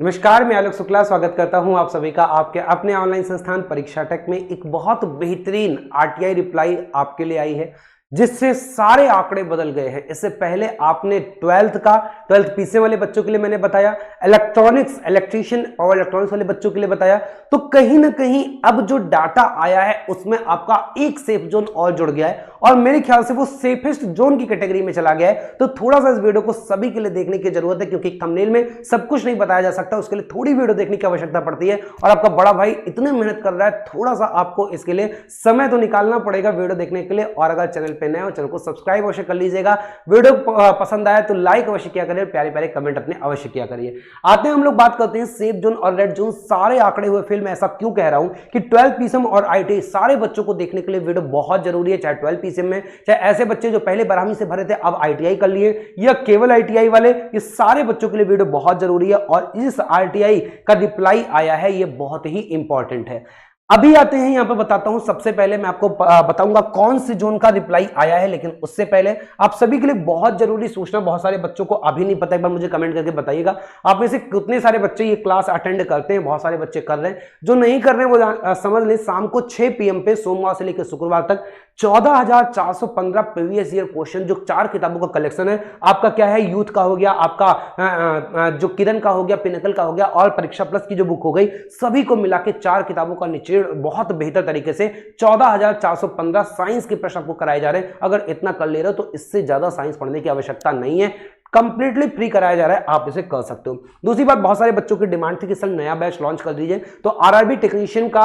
नमस्कार, मैं आलोक शुक्ला स्वागत करता हूं आप सभी का आपके अपने ऑनलाइन संस्थान परीक्षा टेक में। एक बहुत बेहतरीन आरटीआई रिप्लाई आपके लिए आई है जिससे सारे आंकड़े बदल गए हैं। इससे पहले आपने 12th पीसीए वाले बच्चों के लिए मैंने बताया, इलेक्ट्रिशियन और इलेक्ट्रॉनिक्स वाले बच्चों के लिए बताया, तो कहीं ना कहीं अब जो डाटा आया है उसमें आपका एक सेफ जोन और जुड़ गया है और मेरे ख्याल से वो सेफेस्ट जोन की कैटेगरी में चला गया है। तो थोड़ा सा इस वीडियो को सभी के लिए देखने की जरूरत है क्योंकि थंबनेल में सब कुछ नहीं बताया जा सकता, उसके लिए थोड़ी वीडियो देखने की आवश्यकता पड़ती है। और आपका बड़ा भाई इतनी मेहनत कर रहा है, थोड़ा सा आपको इसके लिए समय तो निकालना पड़ेगा वीडियो देखने के लिए। और अगर चैनल पे नए हो, चैनल को सब्सक्राइब अवश्य कर लीजिएगा। वीडियो पसंद आया तो लाइक अवश्य किया करिए, प्यारे प्यारे कमेंट अपने अवश्य किया करिए। आते हैं हम लोग बात करते हैं सेफ जोन और रेड जोन। सारे आंकड़े हुए फिल्म, ऐसा क्यों कह रहा हूं कि 12 पीसीएम और आईटीआई सारे बच्चों को देखने के लिए वीडियो बहुत जरूरी है। चाहे 12 पीसीएम में, चाहे ऐसे बच्चे जो पहले 12वीं से भरे थे अब आईटीआई कर लिए, या केवल आईटीआई वाले, ये सारे बच्चों के लिए वीडियो बहुत जरूरी है। और इस आरटीआई का रिप्लाई आया है, ये बहुत ही इंपॉर्टेंट है। अभी आते हैं यहां पर बताता हूं। सबसे पहले मैं आपको बताऊंगा कौन से जोन का रिप्लाई आया है, लेकिन उससे पहले आप सभी के लिए बहुत जरूरी सूचना, बहुत सारे बच्चों को अभी नहीं पता, एक बार मुझे कमेंट करके बताइएगा आप में से कितने सारे बच्चे ये क्लास अटेंड करते हैं। बहुत सारे बच्चे कर रहे हैं, जो नहीं कर रहे हैं वो समझ लें शाम को 6 PM पे सोमवार से लेकर शुक्रवार तक 14,415 प्रीवियस ईयर क्वेश्चन, जो 4 किताबों का कलेक्शन है आपका, क्या है, यूथ का हो गया, आपका जो किरण का हो गया, पिनकल का हो गया, और परीक्षा प्लस की जो बुक हो गई, सभी को मिला के 4 किताबों का निचोड़ बहुत बेहतर तरीके से 14,415 साइंस के प्रश्न आपको कराए जा रहे हैं। अगर इतना कर ले रहे हो तो इससे ज्यादा साइंस पढ़ने की आवश्यकता नहीं है, कंप्लीटली फ्री कराया जा रहा है, आप इसे कर सकते हो। दूसरी बात, बहुत सारे बच्चों की डिमांड थी कि सर नया बैच लॉन्च कर दीजिए, तो आरआरबी टेक्नीशियन का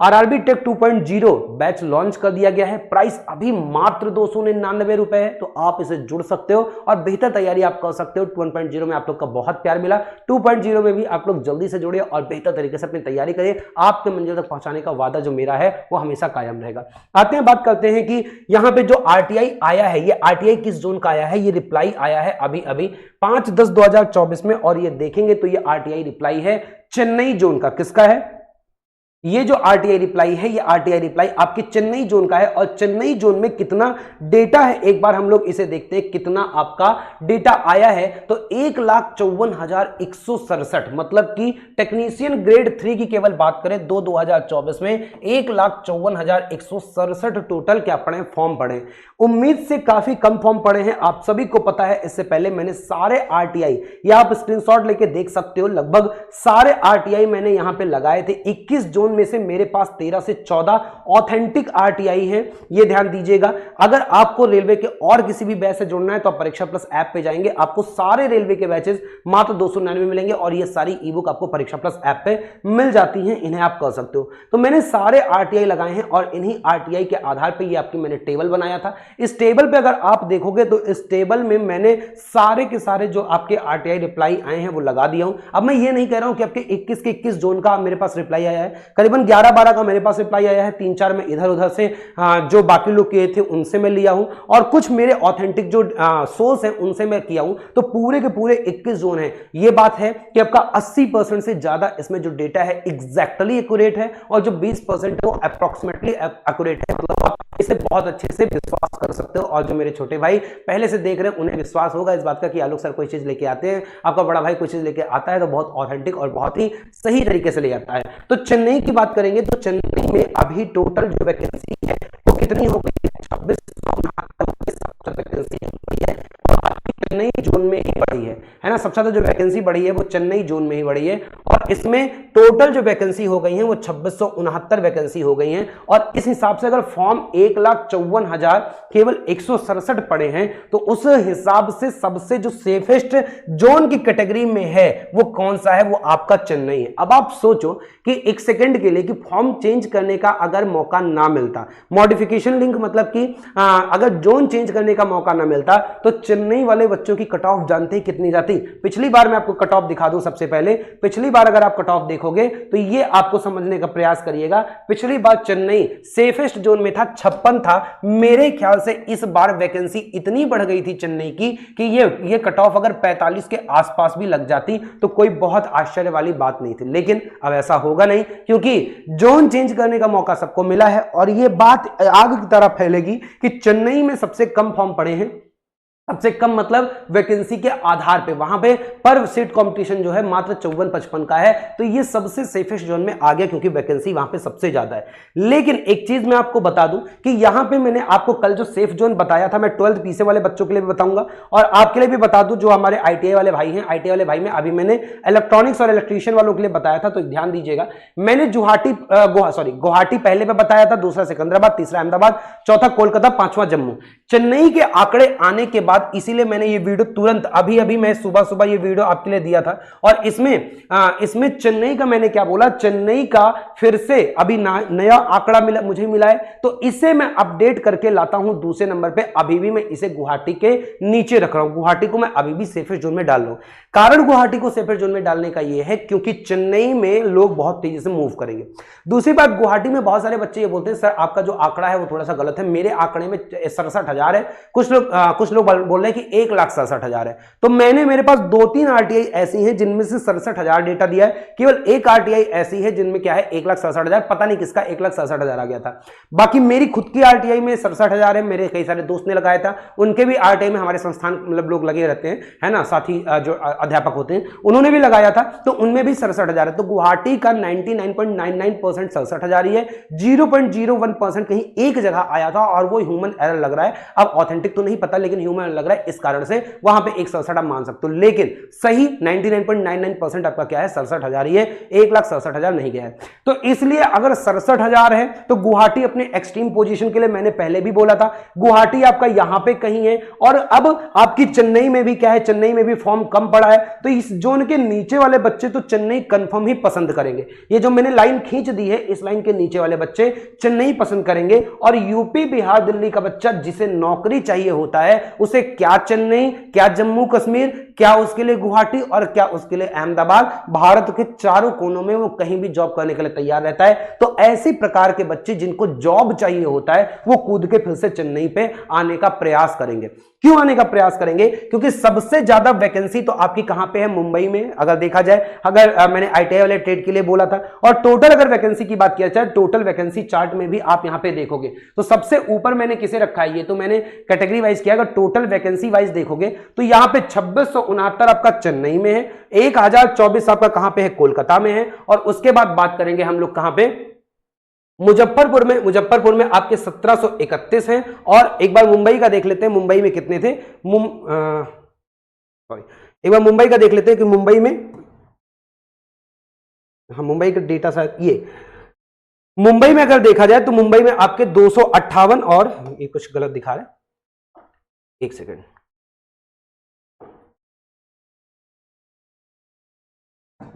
आरआरबी टेक 2.0 बैच लॉन्च कर दिया गया है। प्राइस अभी मात्र 299 रुपए है, तो आप इसे जुड़ सकते हो और बेहतर तैयारी आप कर सकते हो। 1.0 में आप लोग का बहुत प्यार मिला, 2.0 में भी आप लोग जल्दी से जुड़िए और बेहतर तरीके से अपनी तैयारी करिए। आपके मंजिल तक पहुंचाने का वादा जो मेरा है वो हमेशा कायम रहेगा। आते हैं, बात करते हैं कि यहाँ पे जो आरटीआई आया है, ये आरटीआई किस जोन का आया है। ये रिप्लाई आया है अभी 5/10/2024 में, और ये देखेंगे तो ये आरटीआई रिप्लाई है चेन्नई जोन का। किसका है ये जो आरटीआई रिप्लाई है? ये आरटीआई रिप्लाई आपके चेन्नई जोन का है। और चेन्नई जोन में कितना डेटा है, एक बार हम लोग इसे देखते हैं कितना आपका डेटा आया है। तो 1,54,167, मतलब कि टेक्नीशियन ग्रेड 3 की केवल बात करें 2024 में 1,54,167 टोटल क्या पड़े, फॉर्म पड़े। उम्मीद से काफी कम फॉर्म पड़े हैं, आप सभी को पता है। इससे पहले मैंने सारे आरटीआई, या आप स्क्रीनशॉट लेके देख सकते हो, लगभग सारे आरटीआई मैंने यहां पे लगाए थे। 21 जोन में से मेरे पास 13 से 14 ऑथेंटिक आरटीआई हैं, ये ध्यान दीजिएगा। अगर आपको रेलवे के और किसी भी बैच से जुड़ना है तो आप परीक्षा प्लस ऐप पे जाएंगे, आपको सारे रेलवे के बैचेस मात्र 299 मिलेंगे और ये सारी ई बुक आपको परीक्षा प्लस ऐप पे मिल जाती हैं, इन्हें आप कर सकते हो। तो मैंने सारे आरटीआई लगाए हैं और इन्हीं आरटीआई के आधार पर ये आपकी मैंने टेबल बनाया था। इस टेबल पे अगर आप देखोगे तो इस टेबल में मैंने सारे के सारे जो आपके आरटीआई रिप्लाई आए हैं वो लगा दिया हूं। अब मैं ये नहीं कह रहा हूं कि आपके 21 के 21 जोन का मेरे पास रिप्लाई आया है, करीबन 11-12 का मेरे पास रिप्लाई आया है। 3-4 में इधर उधर से जो बाकी लोग किए थे उनसे मैं लिया हूं, और कुछ मेरे ऑथेंटिक जो सोर्स है उनसे मैं किया हूं। तो पूरे के पूरे 21 जोन है। ये बात है कि आपका 80% से ज्यादा इसमें जो डेटा है एग्जैक्टली एक्यूरेट है, और जो 20% है वो अप्रोक्सीमेटली एक्यूरेट है। मतलब आप इसे बहुत अच्छे से विश्वास कर सकते हो। और जो मेरे छोटे भाई पहले से देख रहे हैं उन्हें विश्वास होगा इस बात का कि आलोक सर कोई चीज लेके आते हैं, आपका बड़ा भाई कोई चीज लेके आता है तो बहुत ऑथेंटिक और बहुत ही सही तरीके से ले आता है। तो चेन्नई की बात करेंगे तो चेन्नई में अभी टोटल जो वैकेंसी है वो कितनी हो गई है? 26,69 वैकेंसी है। चेन्नई जोन में ही बढ़ी है ना। सबसे ज्यादा जो वैकेंसी बढ़ी है वो चेन्नई जोन में ही बढ़ी है, और इसमें टोटल जो वैकेंसी हो गई है वो 2669 वैकेंसी हो गई हैं। और इस हिसाब से अगर फॉर्म 1,54,000 केवल 167 पड़े हैं, तो उस हिसाब से सबसे जो सेफेस्ट जोन की कैटेगरी में है वो कौन सा है? वो आपका चेन्नई है। अब आप सोचो कि एक सेकंड के लिए कि फॉर्म चेंज करने का अगर मौका ना मिलता, मॉडिफिकेशन लिंक मतलब कि अगर जोन चेंज करने का मौका ना मिलता, तो चेन्नई वाले बच्चों की कट ऑफ जानते हैं कितनी जाती? पिछली बार मैं आपको कट ऑफ दिखा दूं। सबसे पहले पिछली बार अगर आप कट ऑफ देखोगे तो ये आपको समझने का प्रयास करिएगा। पिछली बार चेन्नई सेफेस्ट जोन में था, 56 था। मेरे ख्याल से इस बार वैकेंसी इतनी बढ़ गई थी चेन्नई की कि ये कट ऑफ अगर 45 के आसपास भी लग जाती तो कोई बहुत आश्चर्य वाली बात नहीं थी। लेकिन अब ऐसा होगा नहीं, क्योंकि जोन चेंज करने का मौका सबको मिला है। और ये बात आग की तरह फैलेगी कि चेन्नई में सबसे कम फॉर्म पड़े हैं सबसे कम मतलब वैकेंसी के आधार पे, वहां पे पर सीट कंपटीशन जो है मात्र 54-55 का है। तो ये सबसे सेफेस्ट जोन में आ गया क्योंकि वैकेंसी वहां पे सबसे ज्यादा है। लेकिन एक चीज मैं आपको बता दूं कि यहां पे मैंने आपको कल जो सेफ जोन बताया था, मैं 12th पीसे वाले बच्चों के लिए भी बताऊंगा और आपके लिए भी बता दूं जो हमारे आईटीआई वाले भाई हैं। आईटीआई वाले भाई में अभी मैंने इलेक्ट्रॉनिक्स और इलेक्ट्रीशियन वालों के लिए बताया था, तो ध्यान दीजिएगा। मैंने गुवाहाटी पहले पे बताया था, दूसरा सिकंदराबाद, तीसरा अहमदाबाद, चौथा कोलकाता, पांचवा जम्मू। चेन्नई के आंकड़े आने के बाद इसीलिए मैंने ये वीडियो तुरंत अभी मैं सुबह ये वीडियो आपके लिए दिया था। और इसमें चेन्नई का मैंने क्या बोला, चेन्नई का फिर से अभी नया आंकड़ा मुझे मिला है, तो इसे मैं अपडेट करके लाता हूं दूसरे नंबर पे। अभी भी मैं इसे गुवाहाटी के नीचे रख रहा हूं, गुवाहाटी को मैं अभी भी सेफेस्ट जोन में डाल रहा हूं। कारण गुवाहाटी को सेफेस्ट जोन में डालने का यह है क्योंकि चेन्नई में लोग बहुत तेजी से मूव करेंगे। दूसरी बात, गुवाहाटी में बहुत सारे बच्चे ये बोलते हैं सर आपका जो आंकड़ा है वो थोड़ा सा गलत है, मेरे आंकड़े में 67,000 है, कुछ लोग बोल रहे हैं कि 1,67,000 है। तो मेरे पास 2-3 आरटीआई ऐसी हैं जिनमें से 67,000 डेटा दिया है, केवल एक आरटीआई ऐसी है जिनमें क्या है 1,67,000, पता नहीं किसका 1,67,000 आ गया था। बाकी मेरी खुद की आरटीआई में 67,000 है, मेरे कई सारे दोस्त ने लगाया था, उनके भी आरटीआई में हमारे संस्थान मतलब लोग लगे रहते हैं, है ना, साथी जो अध्यापक होते हैं उन्होंने भी लगाया था, तो उनमें भी 67,000 है। तो गुवाहाटी का 99.99% 67,000 ही है, 0.01% कहीं एक जगह आया था और वो ह्यूमन एरर लग रहा है। अब ऑथेंटिक तो नहीं पता लेकिन ह्यूमन लग रहा है, इस कारण से वहां पे 167 आप मान सकते हो, लेकिन सही 99.99% आपका क्या है 67,000 ही है, 1,67,000 नहीं गया है। तो इसलिए अगर 67,000 है तो गुवाहाटी अपने एक्सट्रीम पोजीशन के लिए, मैंने पहले भी बोला था गुवाहाटी आपका यहां पे कहीं है। और अब आपकी चेन्नई में भी क्या है, चेन्नई में भी फॉर्म कम पड़ा है, तो इस जोन के नीचे वाले बच्चे तो चेन्नई कंफर्म ही पसंद करेंगे। ये जो मैंने लाइन खींच दी है, इस लाइन के नीचे वाले बच्चे चेन्नई पसंद करेंगे। और यूपी, बिहार, दिल्ली का बच्चा जिसे नौकरी चाहिए होता है उसे क्या चेन्नई, क्या जम्मू कश्मीर, क्या उसके लिए गुवाहाटी और क्या उसके लिए अहमदाबाद, भारत के चारों कोनों में वो कहीं भी जॉब करने के लिए तैयार रहता है। तो ऐसी प्रकार के बच्चे जिनको जॉब चाहिए होता है वो कूद के फिर से चेन्नई पे आने का प्रयास करेंगे। क्यों आने का प्रयास करेंगे? क्योंकि सबसे ज्यादा वैकेंसी तो आपकी कहां पे है, मुंबई में। अगर देखा जाए, अगर मैंने आईटीआई वाले ट्रेड के लिए बोला था, और टोटल अगर वैकेंसी की बात किया जाए, टोटल वैकेंसी चार्ट में भी आप यहां पे देखोगे तो सबसे ऊपर मैंने किसे रखा है, ये तो मैंने कैटेगरी वाइज किया। अगर टोटल वैकेंसी वाइज देखोगे तो यहां पे 2669 आपका चेन्नई में है, 1024 आपका कहां पे है, कोलकाता में है। और उसके बाद बात करेंगे हम लोग कहां पे, मुजफ्फरपुर में आपके 1731 हैं। और एक बार मुंबई का देख लेते हैं, मुंबई में कितने थे, एक बार मुंबई का देख लेते हैं कि मुंबई में, हाँ मुंबई का डेटा शायद ये, मुंबई में अगर देखा जाए तो मुंबई में आपके 258, और ये कुछ गलत दिखा रहा है, एक सेकेंड,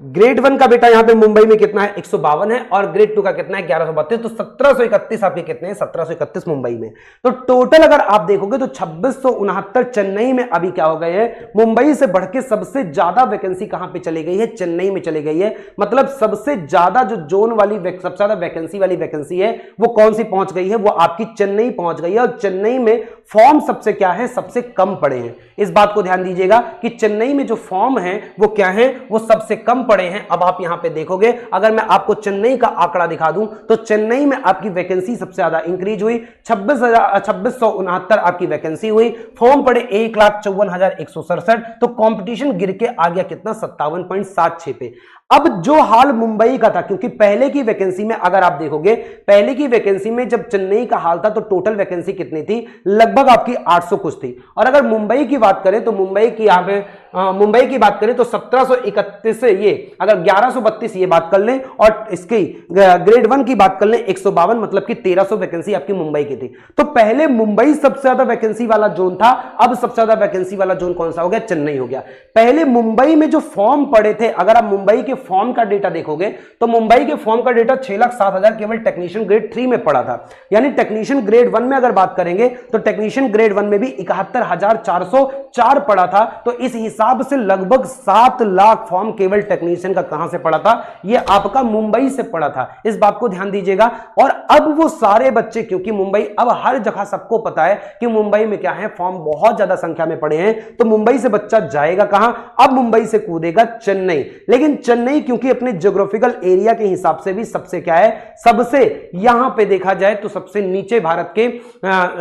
ग्रेड 1 का बेटा यहां पे मुंबई में कितना है, 152 है, और ग्रेड 2 का कितना है, 1132। तो 1731 आपके कितने हैं, 1731 मुंबई में। तो टोटल अगर आप देखोगे तो 2669 चेन्नई में अभी क्या हो गए हैं, मुंबई से बढ़ के सबसे ज्यादा वैकेंसी कहां पे चली गई है, चेन्नई में चली गई है। मतलब सबसे ज्यादा जो जोन वाली, सबसे ज्यादा वैकेंसी वाली वैकेंसी है वो कौन सी पहुंच गई है, वो आपकी चेन्नई पहुंच गई है। और चेन्नई में फॉर्म सबसे क्या है, सबसे कम पड़े हैं। इस बात को ध्यान दीजिएगा कि चेन्नई में जो फॉर्म है वो क्या है, वो सबसे कम पड़े हैं। अब आप यहां पे देखोगे, अगर मैं आपको चेन्नई का आंकड़ा दिखा दूं तो चेन्नई में आपकी वैकेंसी सबसे ज्यादा इंक्रीज हुई, 2669 आपकी वैकेंसी हुई, फॉर्म पड़े 1,54,167। तो कंपटीशन गिर के आ गया कितना, 57.76 पे। अब जो हाल मुंबई का था, क्योंकि पहले की वैकेंसी में अगर आप देखोगे, पहले की वैकेंसी में जब चेन्नई का हाल था तो टोटल वैकेंसी कितनी थी, लगभग आपकी 800 कुछ थी। और अगर मुंबई की बात करें तो मुंबई की यहां पे मुंबई की बात करें तो 1731 से ये अगर 1132 ये बात कर लें, और इसकी ग्रेड 1 की बात कर लें 152, मतलब कि 1300 वैकेंसी आपकी मुंबई की थी। तो पहले मुंबई सबसे ज्यादा वैकेंसी वाला जोन था, अब सबसे ज्यादा वैकेंसी वाला जोन कौन सा हो गया, चेन्नई हो गया। पहले मुंबई में जो फॉर्म पड़े थे, अगर आप मुंबई के फॉर्म का डेटा देखोगे तो मुंबई के फॉर्म का डेटा 6,07,000 केवल टेक्नीशियन ग्रेड 3 में पड़ा था। यानी टेक्नीशियन ग्रेड 1 में अगर बात करेंगे तो टेक्नीशियन ग्रेड 1 में भी 71,404 पड़ा था। तो इस हिसाब से लगभग 7 लाख फॉर्म केवल टेक्नीशियन का कहां से पड़ा था, यह आपका मुंबई से पड़ा था। इस बात को ध्यान दीजिएगा। और अब वो सारे बच्चे, क्योंकि मुंबई अब हर जगह सबको पता है कि मुंबई में क्या है, फॉर्म बहुत ज्यादा संख्या में पड़े हैं, तो मुंबई से बच्चा जाएगा कहां, अब मुंबई से कूदेगा चेन्नई। लेकिन चेन्नई चेन्नई क्योंकि अपने ज्योग्राफिकल एरिया के हिसाब से भी सबसे क्या है, सबसे यहां पे देखा जाए तो सबसे नीचे भारत के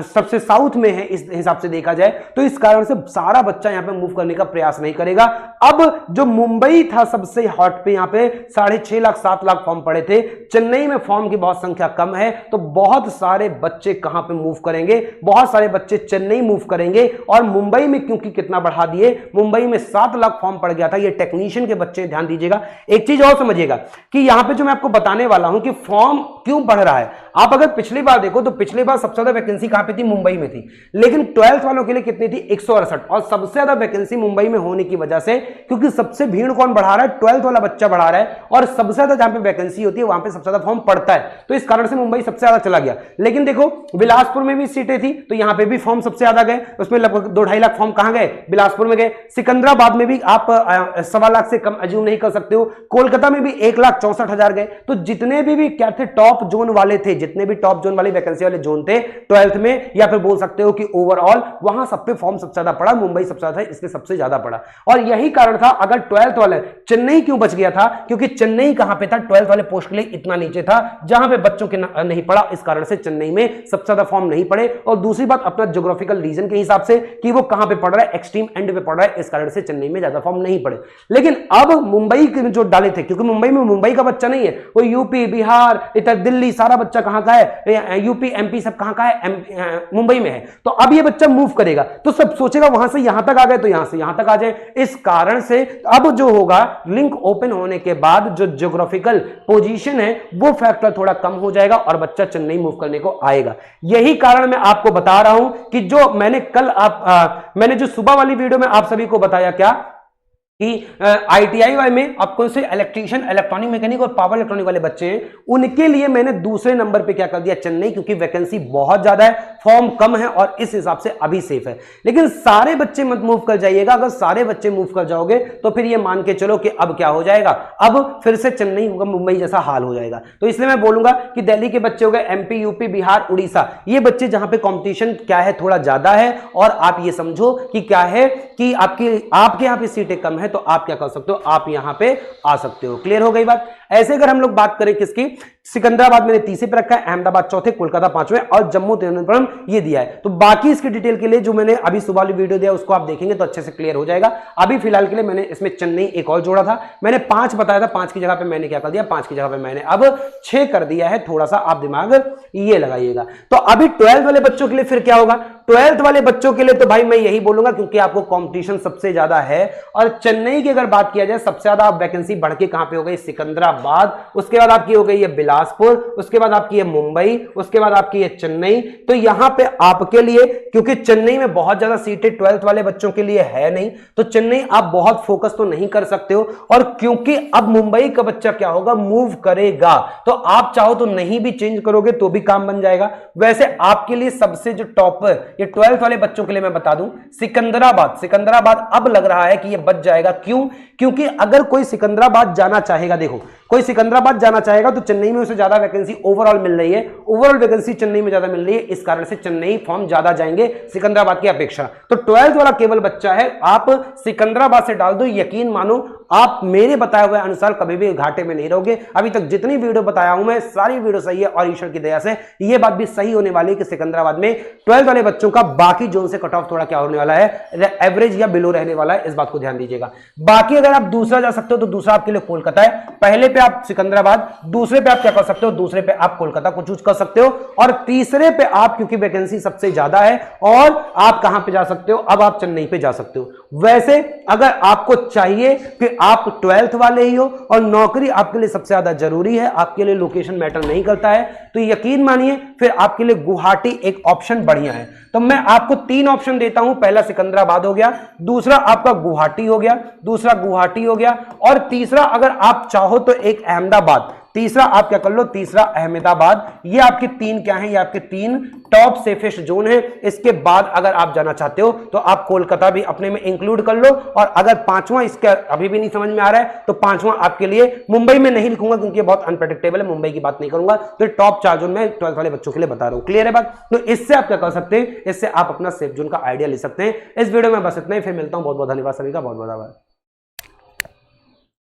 सबसे साउथ में है, इस हिसाब से देखा जाए तो इस कारण से सारा बच्चा यहां पे मूव करने का प्रयास नहीं करेगा। अब जो मुंबई था सबसे हॉट पे, यहां पे 6.5 लाख 7 लाख फॉर्म पड़े थे, चेन्नई में फॉर्म की बहुत संख्या कम है, तो बहुत सारे बच्चे कहां पे मूव करेंगे, बहुत सारे बच्चे चेन्नई मूव करेंगे। और मुंबई में क्योंकि कितना बढ़ा दिए, मुंबई में 7 लाख फॉर्म पड़ गया था, ये टेक्नीशियन के बच्चे, ध्यान दीजिएगा। एक चीज और समझिएगा कि यहां पे जो मैं आपको बताने वाला हूं कि फॉर्म क्यों बढ़ रहा है, आप अगर पिछली बार देखो तो पिछली बार सबसे ज्यादा वैकेंसी कहां पे थी, मुंबई में थी, लेकिन 12th वालों के लिए कितनी थी, 168, और सबसे ज्यादा वैकेंसी मुंबई में होने की वजह से, क्योंकि सबसे भीड़ कौन बढ़ा रहा है, 12th वाला बच्चा बढ़ा रहा है, और सबसे ज्यादा जहां पे वैकेंसी होती है वहां पे सबसे ज्यादा फॉर्म पड़ता है, तो इस कारण से मुंबई सबसे ज्यादा चला गया। लेकिन देखो बिलासपुर में भी सीटें थी, तो यहां पे भी फॉर्म सबसे ज्यादा गए, उसमें लगभग 2-2.5 लाख फॉर्म कहां गए, बिलासपुर में गए। सिकंदराबाद में भी आप 1.25 लाख से कम अज्यूम नहीं कर सकते हो। कोलकाता में भी 1,64,000 गए। तो जितने भी क्या थे, टॉप जोन वाले थे, जितने भी टॉप जोन वाले वैकेंसी वाले जोन थे 12th में, या फिर बोल सकते हो कि ओवरऑल वहां सब पे फॉर्म सबसे ज्यादा पड़ा, मुंबई सबसे ज्यादा था, इसलिए सबसे ज्यादा पड़ा। और यही कारण था, अगर 12th वाले, चेन्नई क्यों बच गया था, क्योंकि चेन्नई कहां पे था, 12th वाले पोस्ट के लिए इतना नीचे था जहां पे बच्चों के नहीं पड़ा, इस कारण से चेन्नई में सबसे ज्यादा फॉर्म नहीं पड़े। और दूसरी बात, अपना ज्योग्राफिकल रीजन के हिसाब से कि वो कहां पे पड़ रहा है, एक्सट्रीम एंड पे पड़ रहा है, इस कारण से चेन्नई में ज्यादा फॉर्म नहीं पड़े। लेकिन अब मुंबई के जो डाले थे, क्योंकि मुंबई में मुंबई का बच्चा नहीं है, वो यूपी, बिहार, इधर दिल्ली, सारा बच्चा कहां का है, यूपी, एमपी सब कहां का है, मुंबई में है। तो अब ये बच्चा मूव करेगा तो सब सोचेगा वहां से यहां तक आ गए तो यहां से यहां तक आ जाए। इस कारण से अब जो होगा, लिंक ओपन होने के बाद जो ज्योग्राफिकल पोजीशन है वो फैक्टर थोड़ा कम हो जाएगा और बच्चा चेन्नई मूव करने को आएगा। यही कारण मैं आपको बता रहा हूं कि जो मैंने कल मैंने जो सुबह वाली वीडियो में आप सभी को बताया क्या कि आईटीआई में आपको से इलेक्ट्रीशियन, इलेक्ट्रॉनिक मैकेनिक और पावर इलेक्ट्रॉनिक वाले बच्चे हैं, उनके लिए मैंने दूसरे नंबर पे क्या कर दिया, चेन्नई, क्योंकि वैकेंसी बहुत ज्यादा है, फॉर्म कम है और इस हिसाब से अभी सेफ है। लेकिन सारे बच्चे मत मूव कर जाइएगा, अगर सारे बच्चे मूव कर जाओगे तो फिर ये मान के चलो कि अब क्या हो जाएगा, अब फिर से चेन्नई होगा, मुंबई जैसा हाल हो जाएगा। तो इसलिए मैं बोलूंगा कि दिल्ली के बच्चे हो गए, एमपी, यूपी, बिहार, उड़ीसा, ये बच्चे जहां पे कंपटीशन क्या है थोड़ा ज्यादा है, और आप ये समझो कि क्या है कि आपके यहां पे सीटें कम है, तो आप क्या कर सकते हो, आप यहां पे आ सकते हो। क्लियर हो गई बात। ऐसे अगर हम लोग बात करें किसकी, सिकंदराबाद मैंने तीसरे पे रखा है, अहमदाबाद चौथे, कोलकाता पांचवें और जम्मू तिरुवनंतपुरम ये दिया है। तो बाकी इसकी डिटेल के लिए जो मैंने अभी सुबह वाली वीडियो दिया उसको आप देखेंगे तो अच्छे से क्लियर हो जाएगा। अभी फिलहाल के लिए मैंने इसमें चेन्नई एक और जोड़ा था, मैंने 5 बताया था, 5 की जगह पे मैंने क्या कर दिया, 5 की जगह पे मैंने अब 6 कर दिया है। थोड़ा सा आप दिमाग ये लगाइएगा। तो अभी 12th वाले बच्चों के लिए फिर क्या होगा, 12th वाले बच्चों के लिए तो भाई मैं यही बोलूंगा, क्योंकि आपको कंपटीशन सबसे ज्यादा है। और चेन्नई की अगर बात किया जाए, सबसे ज्यादा वैकेंसी बढ़ के कहां पे हो गई, सिकंदराबाद, उसके बाद आपकी हो गई है बिलासपुर, उसके बाद आपकी है मुंबई, उसके बाद आपकी है चेन्नई। तो यहां पे आपके लिए, क्योंकि चेन्नई में बहुत ज्यादा सीटें 12th वाले बच्चों के लिए है नहीं, तो चेन्नई आप बहुत फोकस तो नहीं कर सकते हो। और क्योंकि अब मुंबई का बच्चा क्या होगा, मूव करेगा, तो आप चाहो तो नहीं भी चेंज करोगे तो भी काम बन जाएगा। वैसे आपके लिए सबसे जो टॉपर, ये 12th वाले बच्चों के लिए मैं बता दूं, सिकंदराबाद अब लग रहा है कि ये बच जाएगा। क्यों? क्योंकि अगर कोई सिकंदराबाद जाना चाहेगा, देखो कोई सिकंदराबाद जाना चाहेगा तो चेन्नई में उसे ज्यादा वैकेंसी ओवरऑल मिल रही है, ओवरऑल वैकेंसी चेन्नई में ज्यादा मिल रही है, इस कारण से चेन्नई फॉर्म ज्यादा जाएंगे सिकंदराबाद की अपेक्षा। तो 12th वाला केवल बच्चा है, आप सिकंदराबाद से डाल दो, यकीन मानो आप मेरे बताए हुए अनुसार कभी भी घाटे में नहीं रहोगे। अभी तक जितनी वीडियो बताया हूं मैं, सारी वीडियो सही है और ईश्वर की दया से ये बात भी सही होने वाली है कि सिकंदराबाद में 12th वाले बच्चों का बाकी जोन से कट ऑफ थोड़ा क्या होने वाला है, एवरेज या बिलो रहने वाला है, इस बात को ध्यान दीजिएगा। बाकी अगर आप दूसरा जा सकते हो तो दूसरा आपके लिए कोलकाता है, पहले पे आप सिकंदराबाद, दूसरे पे आप क्या कर सकते हो, दूसरे पे आप कोलकाता को चूज कर सकते हो, और तीसरे पे आप, क्योंकि वैकेंसी सबसे ज्यादा है, और आप कहां पे जा सकते हो, अब आप चेन्नई पे जा सकते हो। वैसे अगर आपको चाहिए कि आप 12th वाले ही हो और नौकरी आपके लिए सबसे ज्यादा जरूरी है, आपके लिए लोकेशन मैटर नहीं करता है, तो यकीन मानिए फिर आपके लिए गुवाहाटी एक ऑप्शन बढ़िया है। तो मैं आपको 3 ऑप्शन देता हूं, पहला सिकंदराबाद हो गया, दूसरा आपका गुवाहाटी हो गया, और तीसरा अगर आप चाहो तो एक अहमदाबाद, तीसरा आप क्या कर लो, तीसरा अहमदाबाद। ये आपके 3 क्या हैं, ये आपके 3 टॉप सेफेस्ट जोन है। इसके बाद अगर आप जाना चाहते हो तो आप कोलकाता भी अपने में इंक्लूड कर लो, और अगर 5वां इसके अभी भी नहीं समझ में आ रहा है तो 5वां आपके लिए मुंबई में नहीं लिखूंगा क्योंकि ये बहुत अनप्रेडिक्टेबल है, मुंबई की बात नहीं करूंगा। तो टॉप 4 जोन में 12th वाले बच्चों के लिए बता रहा हूं। क्लियर है बात? तो इससे आप क्या कर सकते हैं, इससे आप अपना सेफ जोन का आइडिया ले सकते हैं। इस वीडियो में बस इतना ही, फिर मिलता हूं। बहुत बहुत धन्यवाद सभी का, बहुत बहुत आभार।